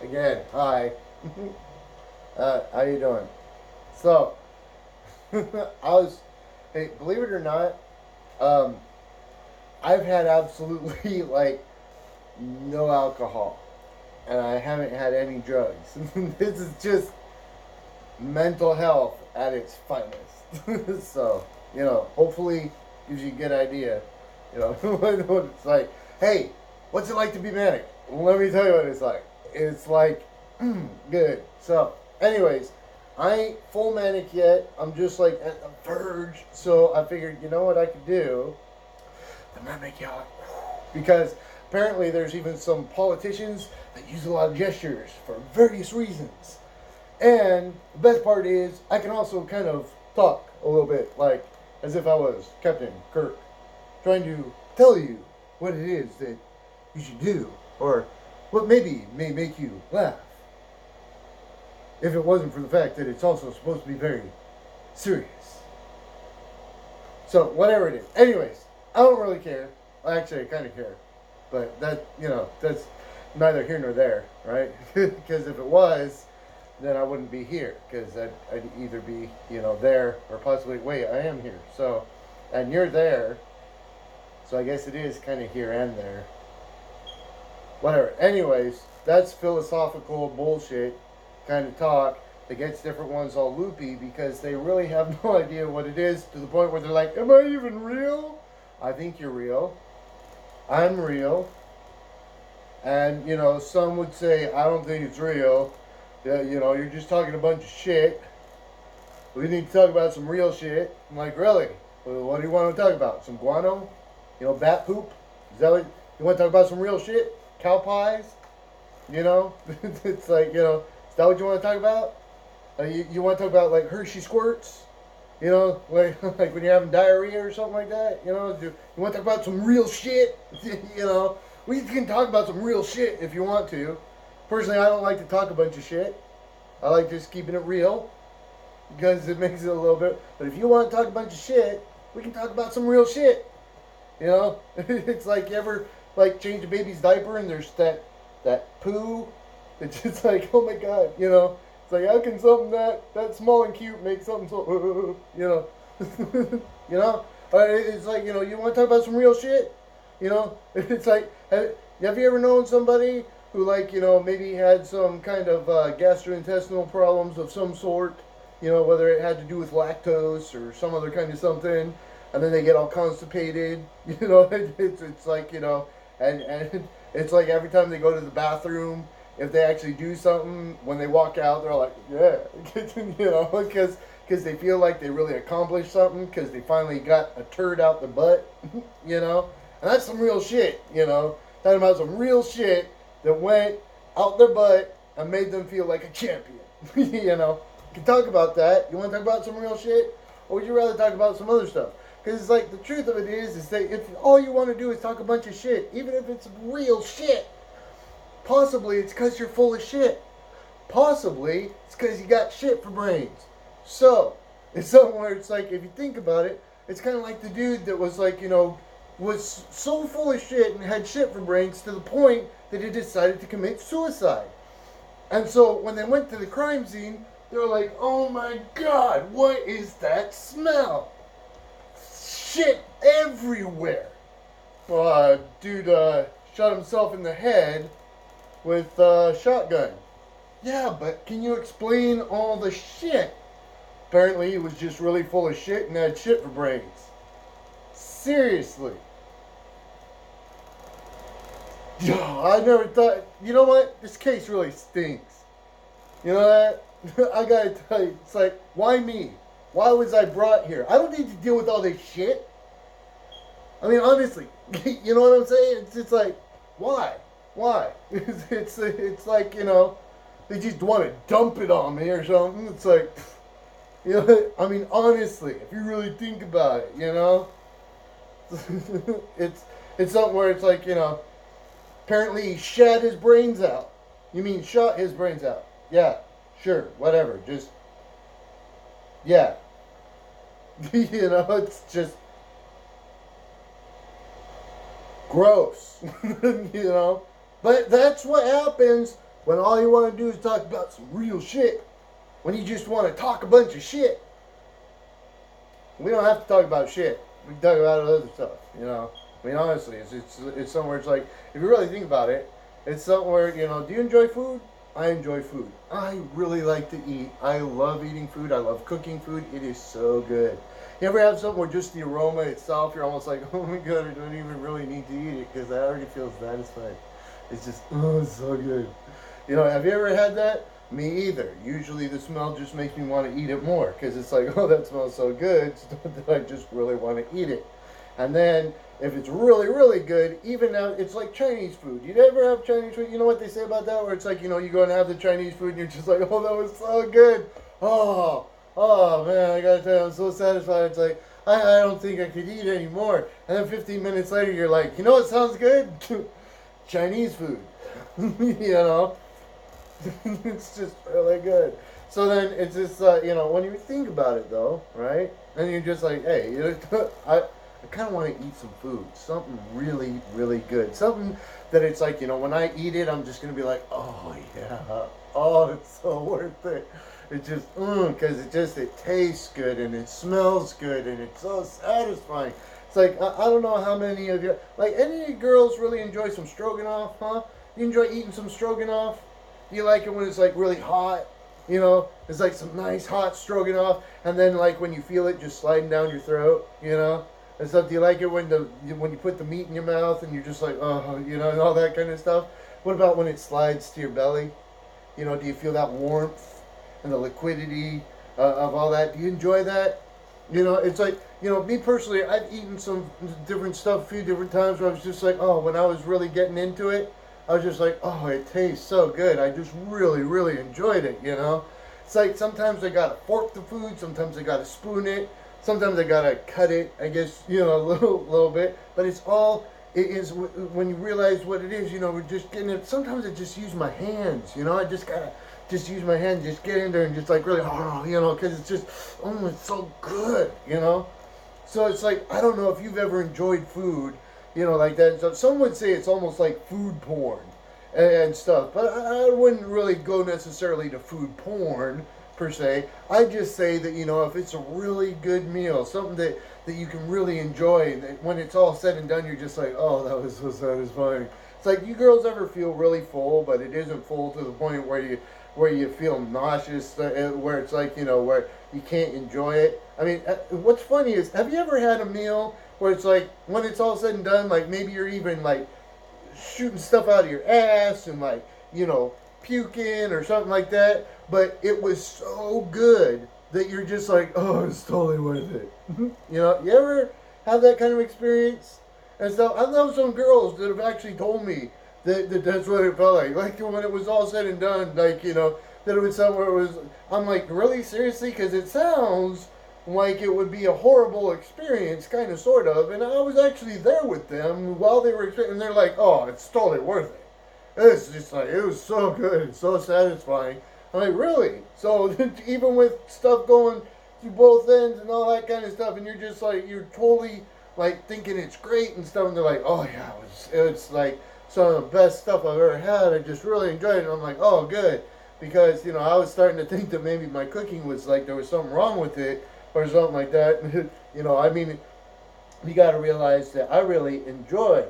Again, hi. How you doing? So, I was, hey, believe it or not, um, I've had absolutely like no alcohol, and I haven't had any drugs. This is just mental health at its finest. So, hopefully gives you a good idea. What it's like. Hey, what's it like to be manic? Let me tell you what it's like. It's like good. So, anyways, I ain't full manic yet. I'm just like at the verge. So I figured, you know what I could do? The mimic yacht. Because apparently there's even some politicians that use a lot of gestures for various reasons. And the best part is, I can also kind of talk a little bit, like as if I was Captain Kirk, trying to tell you what it is that you should do, or what maybe may make you laugh, if it wasn't for the fact that it's also supposed to be very serious. So, whatever it is. Anyways, I don't really care. Actually, I kind of care. But that's neither here nor there, right? Because if it was, then I wouldn't be here. Because I'd either be, there or possibly, wait, I am here. So, and you're there. So I guess it is kind of here and there. Whatever. Anyways, that's philosophical bullshit kind of talk that gets different ones all loopy because they really have no idea what it is to the point where they're like, am I even real? I think you're real. I'm real. And, some would say, I don't think it's real. Yeah, you're just talking a bunch of shit. We need to talk about some real shit. I'm like, really? Well, what do you want to talk about? Some guano? Bat poop? Is that what you want to talk about? Some real shit? Cow pies? It's like, is that what you want to talk about? You want to talk about like Hershey squirts? Like when you're having diarrhea or something like that? You want to talk about some real shit? We can talk about some real shit if you want to. Personally, I don't like to talk a bunch of shit. I like just keeping it real because it makes it a little bit. But if you want to talk a bunch of shit, we can talk about some real shit. It's like you ever like change a baby's diaper and there's that poo. It's just like, oh my god, It's like how can something that small and cute make something so you know? It's like you want to talk about some real shit. It's like have you ever known somebody who like maybe had some kind of gastrointestinal problems of some sort? Whether it had to do with lactose or some other kind of something, and then they get all constipated. It's like and it's like every time they go to the bathroom, if they actually do something, when they walk out, they're like, yeah, because they feel like they really accomplished something because they finally got a turd out the butt, and that's some real shit, talking about some real shit that went out their butt and made them feel like a champion, You can talk about that. You want to talk about some real shit, or would you rather talk about some other stuff? Because it's like the truth of it is that if all you want to do is talk a bunch of shit, even if it's real shit, possibly it's because you're full of shit. Possibly it's because you got shit for brains. So it's something where it's like if you think about it, it's kind of like the dude that was like was so full of shit and had shit for brains to the point that he decided to commit suicide. And so when they went to the crime scene, they were like, "Oh my god, what is that smell? Shit everywhere." Dude shot himself in the head with a shotgun. Yeah, but can you explain all the shit? Apparently, he was just really full of shit and had shit for brains. Seriously. I never thought. You know what? This case really stinks. You know that? I gotta tell you, it's like, why me? Why was I brought here? I don't need to deal with all this shit. I mean, honestly, you know what I'm saying? It's like, why? Why? It's like, they just want to dump it on me or something. It's like, I mean, honestly, if you really think about it, it's it's something where it's like, apparently he shat his brains out. You mean shot his brains out? Yeah, sure, whatever. Just, yeah. It's just gross. But that's what happens when all you want to do is talk about some real shit, when you just want to talk a bunch of shit, we don't have to talk about shit. We can talk about other stuff, you know. I mean, honestly, it's somewhere. It's like, if you really think about it, it's somewhere. You know, do you enjoy food? I enjoy food. I really like to eat. I love eating food. I love cooking food. It is so good. You ever have something where just the aroma itself, you're almost like, oh my god, I don't even really need to eat it because I already feel satisfied. It's just, oh, it's so good. You know, have you ever had that? Me either. Usually the smell just makes me want to eat it more because it's like, oh, that smells so good that I just really want to eat it. And then if it's really, really good, even now, it's like Chinese food. You ever have Chinese food? You know what they say about that? Where it's like, you know, you go and have the Chinese food and you're just like, oh, that was so good. Oh man, I gotta tell you, I'm so satisfied. It's like, I don't think I could eat anymore. And then 15 minutes later, you're like, you know what sounds good? Chinese food. You know? It's just really good. So then it's just, you know, when you think about it though, right? And you're just like, hey, you know, I kind of want to eat some food. Something really, really good. Something that it's like, you know, when I eat it, I'm just going to be like, oh yeah. Oh, it's so worth it. It just, because it tastes good and it smells good and it's so satisfying. It's like, I don't know how many of you, like, any of you girls really enjoy some stroganoff, huh? You enjoy eating some stroganoff? You like it when it's like really hot, you know? It's like some nice hot stroganoff, and then like when you feel it just sliding down your throat, you know? And stuff. Do you like it when you put the meat in your mouth and you're just like, oh, you know, and all that kind of stuff? What about when it slides to your belly? You know, do you feel that warmth and the liquidity of all that? Do you enjoy that? You know, it's like, you know, me personally, I've eaten some different stuff a few different times where I was just like, oh, when I was really getting into it, I was just like, oh, it tastes so good. I just really, really enjoyed it, you know? It's like sometimes I gotta fork the food, sometimes I gotta spoon it, sometimes I gotta cut it, I guess, you know, a little bit. But it's all, it is, when you realize what it is, you know, we're just getting it. Sometimes I just use my hands, you know? I just gotta just use my hands, just get in there and just like really, you know, because it's just, oh, it's so good, you know? So it's like, I don't know if you've ever enjoyed food, you know, like that. So some would say it's almost like food porn and stuff. But I wouldn't really go necessarily to food porn, per se. I just say that, you know, if it's a really good meal, something that you can really enjoy, that when it's all said and done, you're just like, oh, that was so satisfying. It's like, you girls ever feel really full, but it isn't full to the point where you feel nauseous, where it's like, you know, where you can't enjoy it. I mean, what's funny is, have you ever had a meal where it's like, when it's all said and done, like maybe you're even like shooting stuff out of your ass and like, you know, puking or something like that, but it was so good that you're just like, oh, it's totally worth it. You know, you ever have that kind of experience? And so I know some girls that have actually told me that that's what it felt like. Like when it was all said and done, like, you know, that it was somewhere it was, I'm like, really? Seriously? Because it sounds like it would be a horrible experience, kind of, sort of. And I was actually there with them while they were experiencing, and they're like, oh, it's totally worth it. It's just like, it was so good and so satisfying. I'm like, really? So even with stuff going through both ends and all that kind of stuff, and you're just like, you're totally like thinking it's great and stuff, and they're like, oh yeah, it's like some of the best stuff I've ever had. I just really enjoyed it. And I'm like, oh, good. Because, you know, I was starting to think that maybe my cooking was like, there was something wrong with it or something like that. You know, I mean, you got to realize that I really enjoy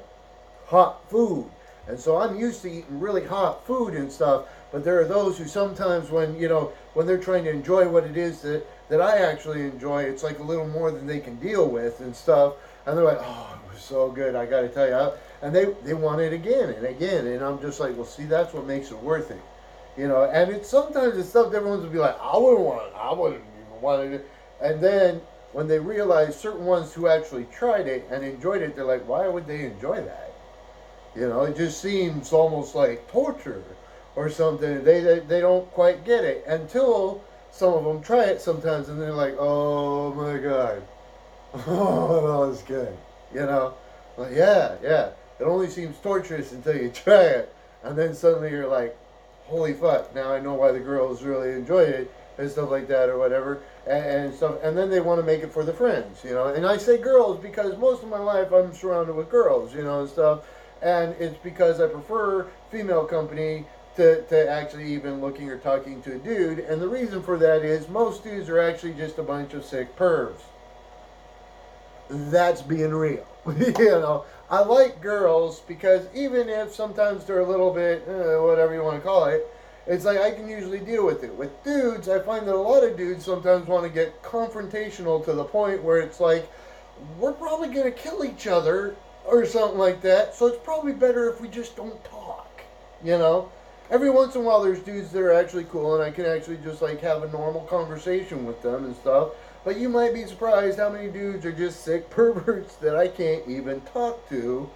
hot food. And so I'm used to eating really hot food and stuff. But there are those who sometimes when, you know, when they're trying to enjoy what it is that I actually enjoy, it's like a little more than they can deal with and stuff. And they're like, oh, it was so good, I got to tell you. And they want it again and again. And I'm just like, well, see, that's what makes it worth it. You know, and it's sometimes it's stuff that everyone's would be like, I wouldn't even want it. And then when they realize certain ones who actually tried it and enjoyed it, they're like, why would they enjoy that? You know, it just seems almost like torture or something. They don't quite get it until some of them try it sometimes, and they're like, oh my god, oh, that was good. You know, like, yeah, it only seems torturous until you try it, and then suddenly you're like, holy fuck, now I know why the girls really enjoy it and stuff like that or whatever and stuff. And then they want to make it for the friends, you know. And I say girls because most of my life I'm surrounded with girls, you know, and stuff. And it's because I prefer female company to actually even looking or talking to a dude. And the reason for that is most dudes are actually just a bunch of sick pervs. That's being real. I like girls because even if sometimes they're a little bit, whatever you want to call it, it's like I can usually deal with it. With dudes, I find that a lot of dudes sometimes want to get confrontational to the point where it's like, we're probably going to kill each other or something like that, so it's probably better if we just don't talk, you know? Every once in a while there's dudes that are actually cool and I can actually just like have a normal conversation with them and stuff. But you might be surprised how many dudes are just sick perverts that I can't even talk to.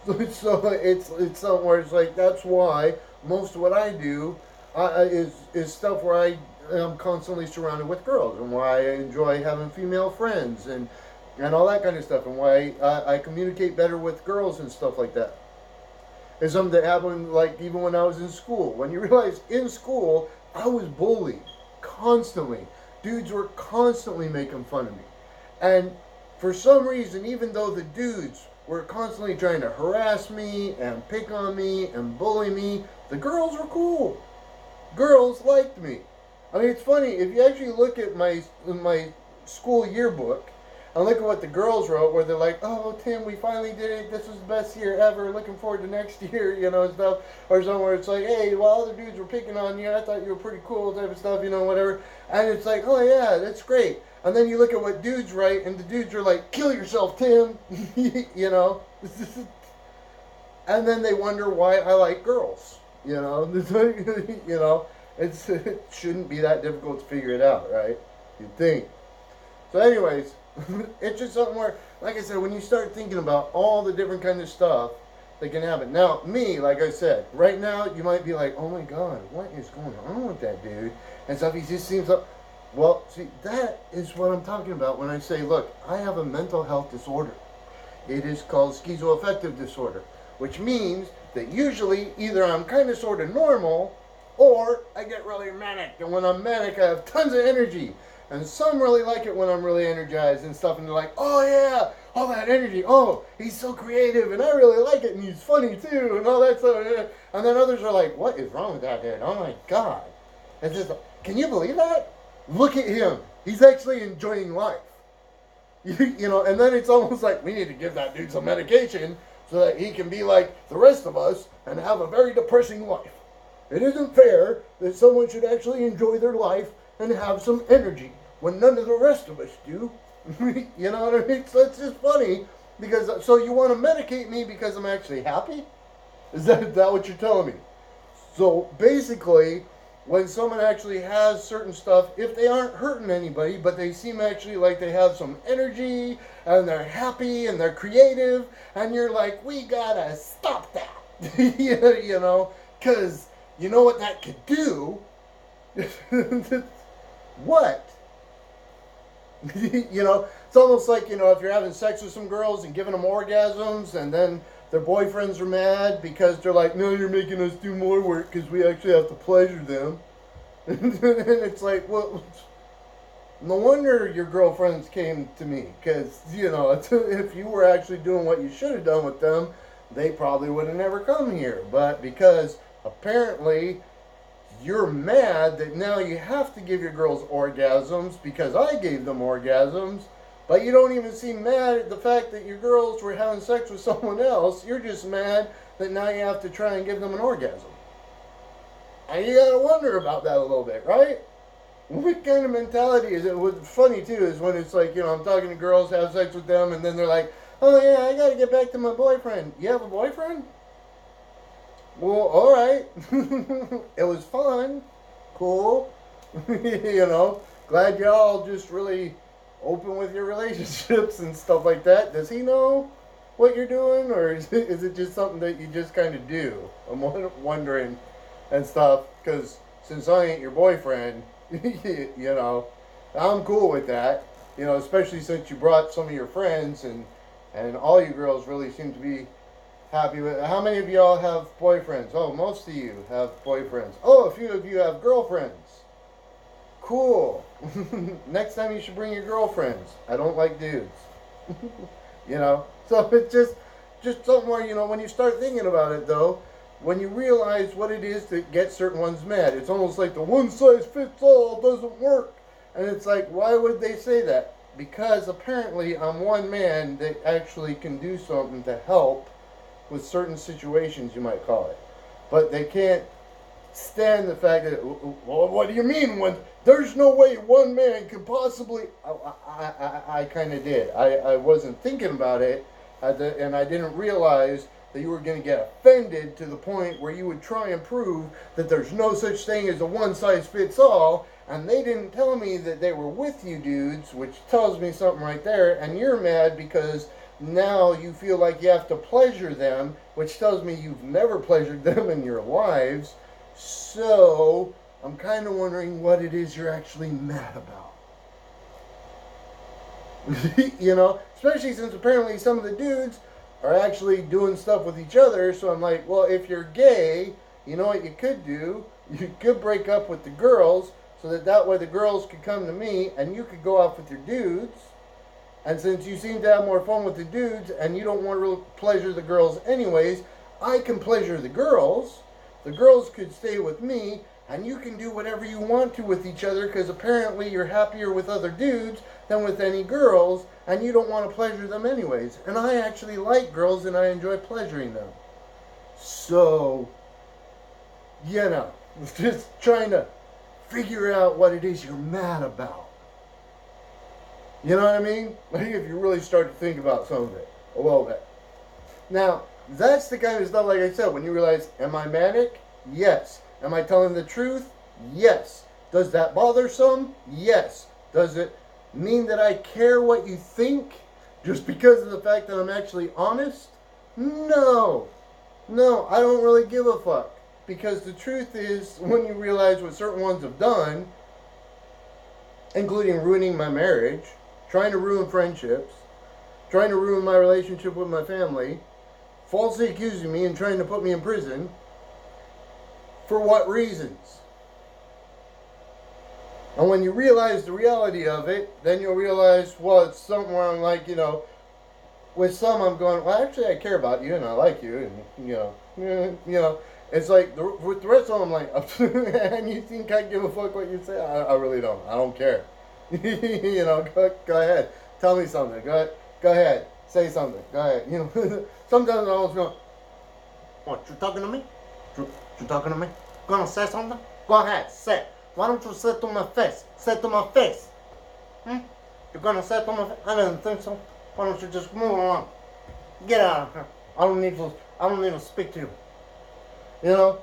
So it's something where it's like that's why most of what I do is stuff where I am constantly surrounded with girls and why I enjoy having female friends and all that kind of stuff and why I communicate better with girls and stuff like that. It's something that happened like even when I was in school. When you realize in school I was bullied constantly. Dudes were constantly making fun of me. And for some reason, even though the dudes were constantly trying to harass me and pick on me and bully me, the girls were cool. Girls liked me. I mean, it's funny, if you actually look at my school yearbook and look at what the girls wrote, where they're like, oh, Tim, we finally did it. This was the best year ever. Looking forward to next year, and stuff. Or somewhere it's like, hey, while other dudes were picking on you, I thought you were pretty cool, type of stuff, whatever. And it's like, oh, yeah, that's great. And then you look at what dudes write, and the dudes are like, kill yourself, Tim, And then they wonder why I like girls, it shouldn't be that difficult to figure it out, right? You'd think. So anyways, it's just something where, like I said, when you start thinking about all the different kind of stuff that can happen. Now, me, like I said, right now, you might be like, oh my God, what is going on with that dude? And stuff, he just seems like, well, see, that is what I'm talking about when I say, look, I have a mental health disorder. It is called schizoaffective disorder, which means that usually either I'm kind of sort of normal or I get really manic. And when I'm manic, I have tons of energy. And some really like it when I'm really energized and stuff. And they're like, oh yeah, all that energy. Oh, he's so creative and I really like it. And he's funny too and all that stuff. And then others are like, what is wrong with that dude? Oh my God. It's just, can you believe that? Look at him. He's actually enjoying life. And then it's almost like we need to give that dude some medication so that he can be like the rest of us and have a very depressing life. It isn't fair that someone should actually enjoy their life and have some energy when none of the rest of us do. You know what I mean? So it's just funny because, so you want to medicate me because I'm actually happy? Is that what you're telling me? So basically, when someone actually has certain stuff, if they aren't hurting anybody, but they seem actually like they have some energy and they're happy and they're creative, and you're like, we gotta stop that. Because you know what that could do? What? It's almost like, if you're having sex with some girls and giving them orgasms and then their boyfriends are mad because they're like, no, you're making us do more work because we actually have to pleasure them. And it's like, well, no wonder your girlfriends came to me because, if you were actually doing what you should have done with them, they probably would have never come here. But because apparently you're mad that now you have to give your girls orgasms because I gave them orgasms, but you don't even seem mad at the fact that your girls were having sex with someone else. You're just mad that now you have to try and give them an orgasm. And you gotta wonder about that a little bit, right? What kind of mentality is it? What's funny too is when it's like, I'm talking to girls, have sex with them, and then they're like, oh yeah, I gotta get back to my boyfriend. You have a boyfriend? Well, alright. It was fun. Cool. Glad y'all just really open with your relationships and stuff like that. Does he know what you're doing, or is it just something that you just kind of do? I'm wondering and stuff, because since I ain't your boyfriend, I'm cool with that. Especially since you brought some of your friends and all you girls really seem to be happy with. How many of y'all have boyfriends? Oh, most of you have boyfriends. Oh, a few of you have girlfriends. Cool. Next time you should bring your girlfriends. I don't like dudes. So it's just something where, when you start thinking about it though, when you realize what it is that gets certain ones mad. It's almost like the one size fits all doesn't work. And it's like, why would they say that? Because apparently I'm one man that actually can do something to help with certain situations, you might call it. But they can't stand the fact that, well, what do you mean? When there's no way one man could possibly. I kind of did. I wasn't thinking about it, and I didn't realize that you were going to get offended to the point where you would try and prove that there's no such thing as a one size fits all. And they didn't tell me that they were with you dudes, which tells me something right there. And you're mad because now you feel like you have to pleasure them, which tells me you've never pleasured them in your lives. So I'm kind of wondering what it is you're actually mad about. You know, especially since apparently some of the dudes are actually doing stuff with each other. So I'm like, well, if you're gay, you know what you could do? You could break up with the girls so that way the girls could come to me and you could go out with your dudes. And since you seem to have more fun with the dudes and you don't want to pleasure the girls anyways, I can pleasure the girls. The girls could stay with me and you can do whatever you want to with each other because apparently you're happier with other dudes than with any girls and you don't want to pleasure them anyways. And I actually like girls and I enjoy pleasuring them. So, you know, just trying to figure out what it is you're mad about. You know what I mean? Like if you really start to think about some of it a little bit. Now, that's the kind of stuff, like I said, when you realize, am I manic? Yes. Am I telling the truth? Yes. Does that bother some? Yes. Does it mean that I care what you think just because of the fact that I'm actually honest? No. No, I don't really give a fuck. Because the truth is, when you realize what certain ones have done, including ruining my marriage, trying to ruin friendships, trying to ruin my relationship with my family, falsely accusing me and trying to put me in prison, for what reasons? And when you realize the reality of it, then you'll realize, well, it's something where I'm like, you know, with some I'm going, well, actually I care about you and I like you, and, you know, it's like, with the rest of them, I'm like, and you think I give a fuck what you say? I really don't. I don't care. You know, go ahead. Tell me something. Go ahead. Say something. Go ahead. You know, sometimes I always go, what, you talking to me? You talking to me? Gonna say something? Go ahead, say. Why don't you say to my face? Say to my face. You're gonna say to my face? I didn't think so. Why don't you just move along? Get out of here. I don't need to speak to you. You know?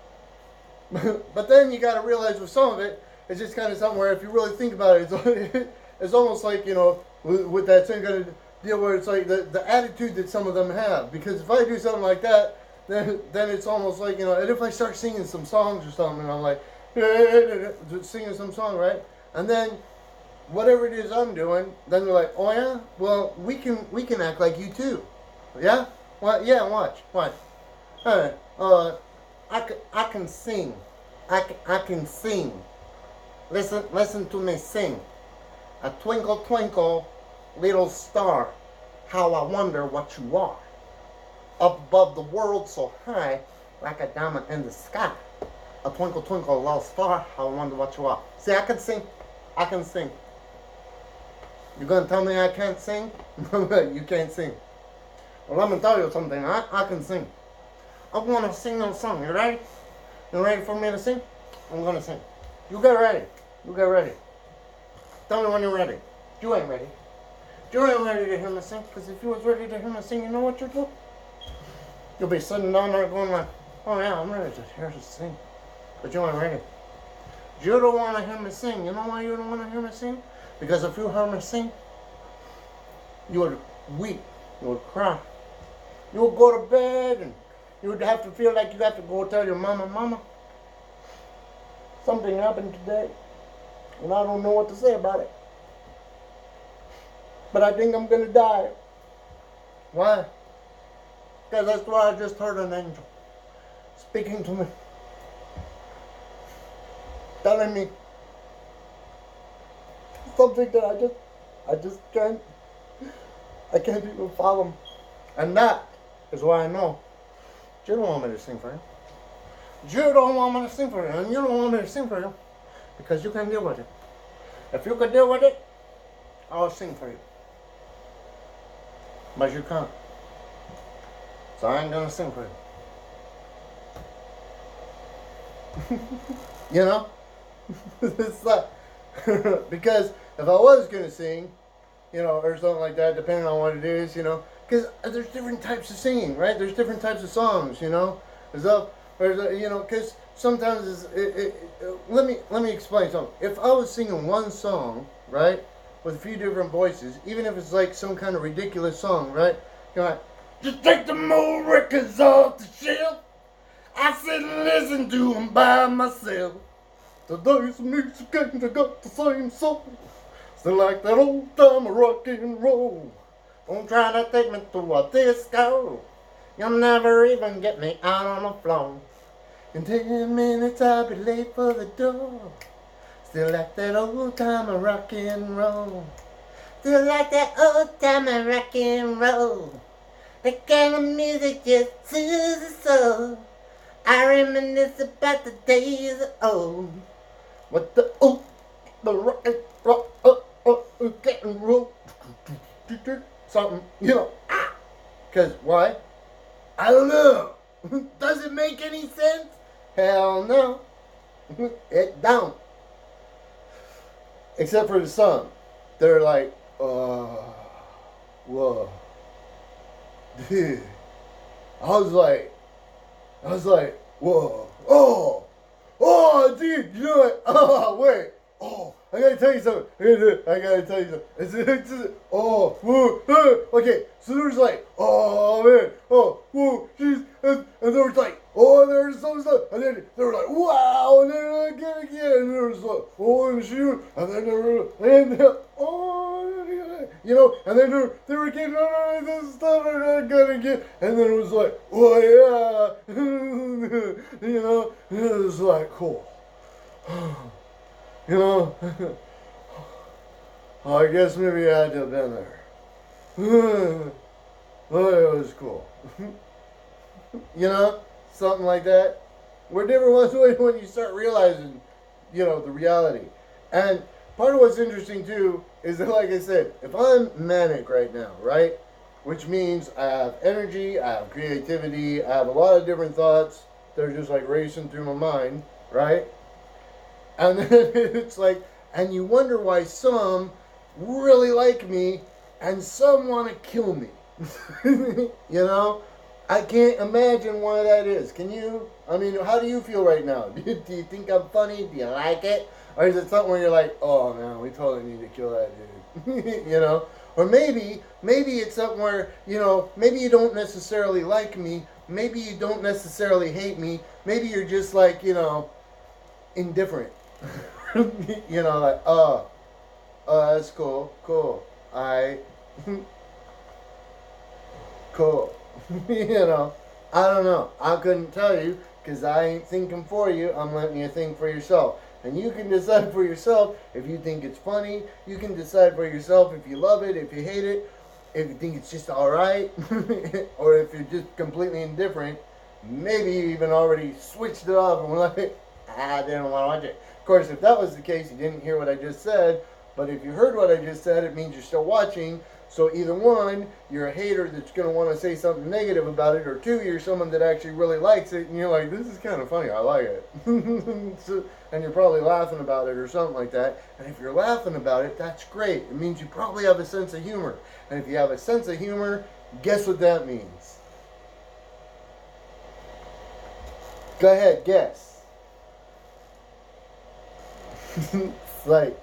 But then you gotta realize with some of it, it's just kind of something where if you really think about it, it's almost like, you know, with that same kind of deal where it's like the attitude that some of them have. Because if I do something like that, then it's almost like, you know, and if I start singing some songs or something, and I'm like, singing some song, right? And then whatever it is I'm doing, then they're like, oh yeah? Well, we can act like you too. Yeah? What? Yeah, watch. Hey, I can sing. I can sing. Listen to me sing. A twinkle, twinkle, little star, how I wonder what you are. Up above the world so high, like a diamond in the sky. A twinkle, twinkle, little star, how I wonder what you are. See, I can sing. I can sing. You gonna tell me I can't sing? You can't sing. Well, let me tell you something. I can sing. I'm gonna sing a song. You ready? You ready for me to sing? I'm gonna sing. You get ready. You get ready. Tell me when you're ready. You ain't ready. You ain't ready to hear me sing. Because if you was ready to hear me sing, you know what you'd do? You'll be sitting down there going like, oh yeah, I'm ready to hear you sing. But you ain't ready. You don't want to hear me sing. You know why you don't want to hear me sing? Because if you heard me sing, you would weep. You would cry. You would go to bed and you would have to feel like you have to go tell your mama, something happened today. And I don't know what to say about it. But I think I'm going to die. Why? Because that's why I just heard an angel speaking to me. Telling me something that I just can't even follow. And that is why I know you don't want me to sing for you. You don't want me to sing for you, and you don't want me to sing for you because you can deal with it. If you can deal with it, I'll sing for you. But you can't. So I ain't gonna sing for you. You know? It's like, because if I was gonna sing, you know, or something like that, depending on what it is, you know, because there's different types of singing, right? There's different types of songs, you know. You know, because sometimes let me explain something. If I was singing one song, right, with a few different voices, even if it's like some kind of ridiculous song, right, you're like, just take the old records off the shelf. I sit and listen to them by myself. Today's music ain't got the same soul. Still like that old time rock and roll. Don't try to take me to a disco. You'll never even get me out on the floor. In 10 minutes I'll be late for the door. Still like that old time rock and roll. Still like that old time rock and roll. The kind of music just soothes the soul. I reminisce about the days of old. What the rock and roll, something, you know. Cause why? I don't know. Does it make any sense? Hell no. It don't. Except for the song. They're like, whoa. Dude. I was like, whoa. Oh, dude, you know what? Oh, wait. Oh, I gotta tell you something. Okay, so there was like, oh, man. Oh, whoa, jeez. And there was like, oh, there was some stuff. And then they were like, wow. And then again. And there was like, oh, and shoot. And then there were, oh, you know. And then they were getting all this stuff. And then again. And then it was like, oh, yeah. You know, it was like, cool. You know, I guess maybe I had to have been there. But it was cool. You know, something like that. We're different ones when you start realizing, you know, the reality. And part of what's interesting too is that, like I said, if I'm manic right now, right, which means I have energy, I have creativity, I have a lot of different thoughts that are just like racing through my mind, right? And then it's like, and you wonder why some really like me and some want to kill me. You know? I can't imagine why that is. Can you? I mean, how do you feel right now? Do you think I'm funny? Do you like it? Or is it something where you're like, oh man, we totally need to kill that dude? You know? Or maybe it's something where, you know, maybe you don't necessarily like me. Maybe you don't necessarily hate me. Maybe you're just like, you know, indifferent. You know, like, that's cool, cool. You know, I don't know. I couldn't tell you because I ain't thinking for you. I'm letting you think for yourself. And you can decide for yourself if you think it's funny. You can decide for yourself if you love it, if you hate it, if you think it's just alright, or if you're just completely indifferent. Maybe you even already switched it off and were like, I didn't want to watch it. Of course, if that was the case, you didn't hear what I just said. But if you heard what I just said, it means you're still watching. So either one, you're a hater that's going to want to say something negative about it, or two, you're someone that actually really likes it, and you're like, this is kind of funny, I like it. So, and you're probably laughing about it or something like that. And if you're laughing about it, that's great. It means you probably have a sense of humor. And if you have a sense of humor, guess what that means? Go ahead, guess. It's like,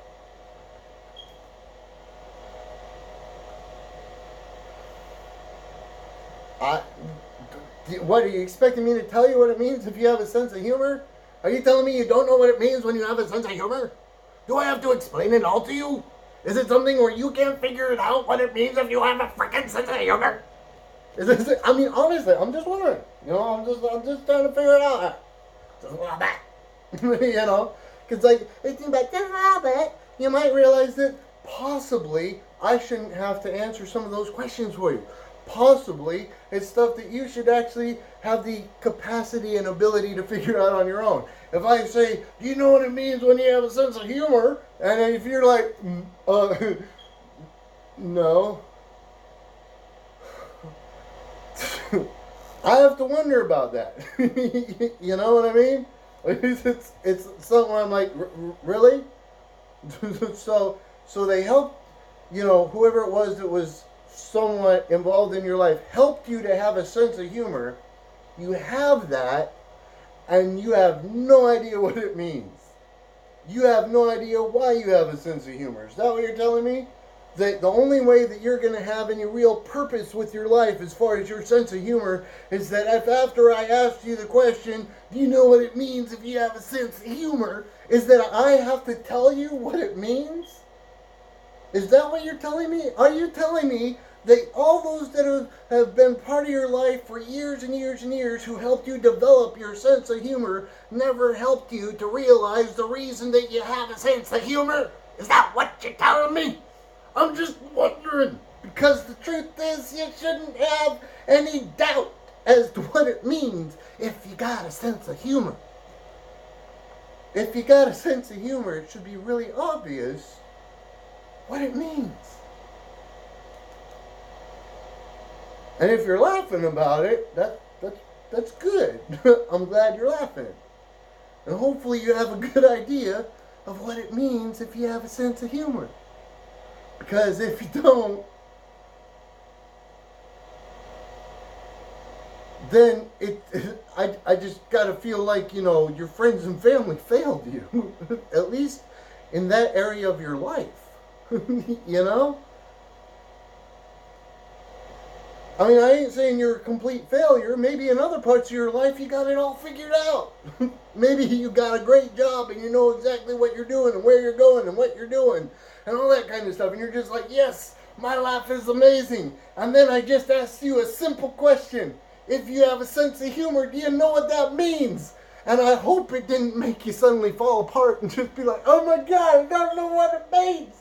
what are you expecting me to tell you what it means if you have a sense of humor? Are you telling me you don't know what it means when you have a sense of humor? Do I have to explain it all to you? Is it something where you can't figure it out what it means if you have a freaking sense of humor? I mean, honestly, I'm just wondering. You know, I'm just trying to figure it out. Just a little bit. You know? Because, like, if you think about just a little bit, you might realize that possibly I shouldn't have to answer some of those questions for you. possibly it's stuff that you should actually have the capacity and ability to figure out on your own. If I say, do you know what it means when you have a sense of humor? And if you're like, no. I have to wonder about that. You know what I mean? It's something where I'm like, really? So they helped, whoever it was that was somewhat involved in your life, helped you to have a sense of humor. You have that, and you have no idea what it means. You have no idea why you have a sense of humor. Is that what you're telling me? That the only way that you're going to have any real purpose with your life as far as your sense of humor is that if after I asked you the question, do you know what it means if you have a sense of humor, is that I have to tell you what it means? Is that what you're telling me? Are you telling me that all those that have been part of your life for years and years and years who helped you develop your sense of humor never helped you to realize the reason that you have a sense of humor? Is that what you're telling me? I'm just wondering, because the truth is you shouldn't have any doubt as to what it means if you got a sense of humor. If you got a sense of humor, it should be really obvious what it means. And if you're laughing about it, that's good. I'm glad you're laughing. And hopefully you have a good idea of what it means if you have a sense of humor. Because if you don't, then I just gotta feel like, your friends and family failed you. At least in that area of your life. I mean, I ain't saying you're a complete failure. Maybe in other parts of your life you got it all figured out. Maybe you got a great job and you know exactly what you're doing and where you're going and what you're doing and all that kind of stuff. And you're just like, yes, my life is amazing. And then I just asked you a simple question. If you have a sense of humor, do you know what that means? And I hope it didn't make you suddenly fall apart and just be like, oh my God, I don't know what it means.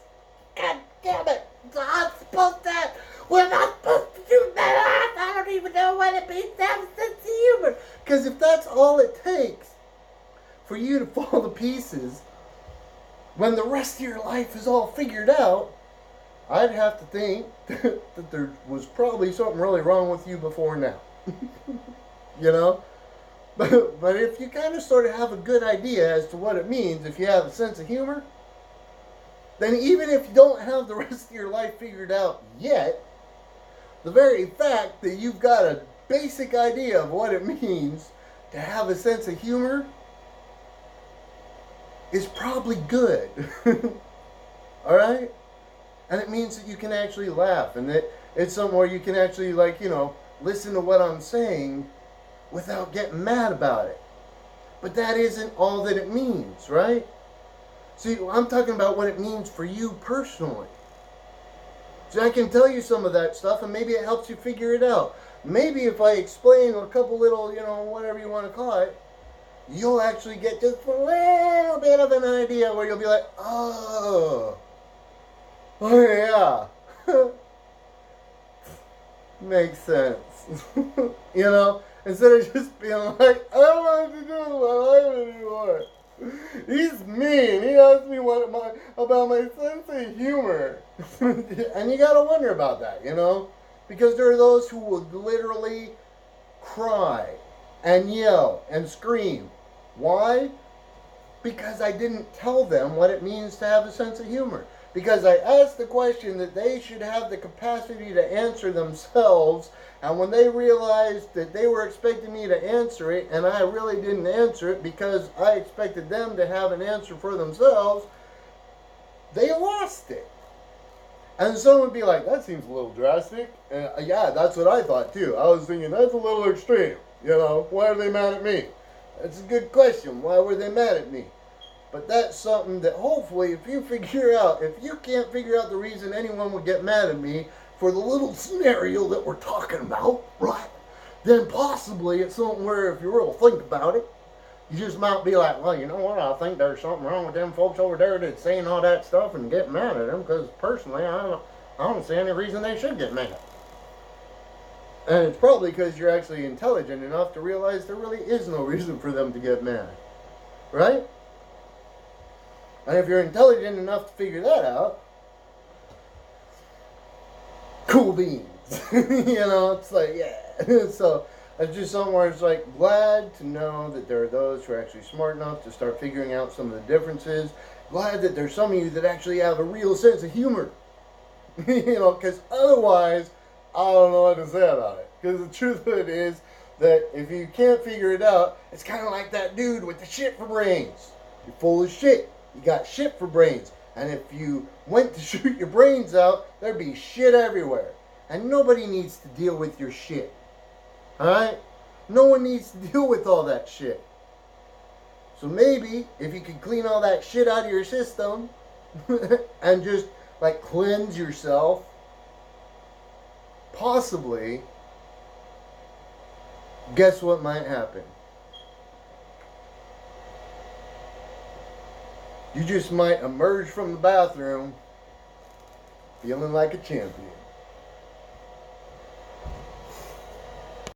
God damn it. I'm supposed to... We're not supposed to do that. I don't even know what it means to have a sense of humor. Because if that's all it takes for you to fall to pieces, when the rest of your life is all figured out, I'd have to think that there was probably something really wrong with you before now. But if you kind of sort of have a good idea as to what it means, if you have a sense of humor, then even if you don't have the rest of your life figured out yet, the very fact that you've got a basic idea of what it means to have a sense of humor is probably good. Alright? And it means that you can actually laugh, and that it's somewhere you can actually, listen to what I'm saying without getting mad about it. But that isn't all that it means, right? See, I'm talking about what it means for you personally. So I can tell you some of that stuff, and maybe it helps you figure it out. Maybe if I explain a couple little, whatever you want to call it, you'll actually get just a little bit of an idea where you'll be like, oh yeah, makes sense. Instead of just being like, I don't know what to do with my life anymore. He's mean. He asked me about my sense of humor. And you gotta wonder about that, because there are those who will literally cry and yell and scream. Why? Because I didn't tell them what it means to have a sense of humor. Because I asked the question that they should have the capacity to answer themselves, and when they realized that they were expecting me to answer it, and I really didn't answer it because I expected them to have an answer for themselves, they lost it. And someone would be like, that seems a little drastic. And yeah, that's what I thought too. I was thinking, that's a little extreme. Why are they mad at me? That's a good question. Why were they mad at me? But that's something that hopefully, if you can't figure out the reason anyone would get mad at me for the little scenario that we're talking about, right, then possibly it's something where if you really think about it, you just might be like, well, you know what, I think there's something wrong with them folks over there that's saying all that stuff and getting mad at them, because personally, I don't see any reason they should get mad. And it's probably because you're actually intelligent enough to realize there really is no reason for them to get mad. Right? And if you're intelligent enough to figure that out, cool beans. It's like, yeah. So it's just something where it's like, glad to know that there are those who are actually smart enough to start figuring out some of the differences. Glad that there's some of you that actually have a real sense of humor. Because otherwise, I don't know what to say about it. Because the truth of it is that if you can't figure it out, it's kind of like that dude with the shit for brains. You're full of shit. You got shit for brains. And if you went to shoot your brains out, there'd be shit everywhere. And nobody needs to deal with your shit. Alright? No one needs to deal with all that shit. So maybe, if you could clean all that shit out of your system, and just, like, cleanse yourself, possibly, guess what might happen? You just might emerge from the bathroom feeling like a champion.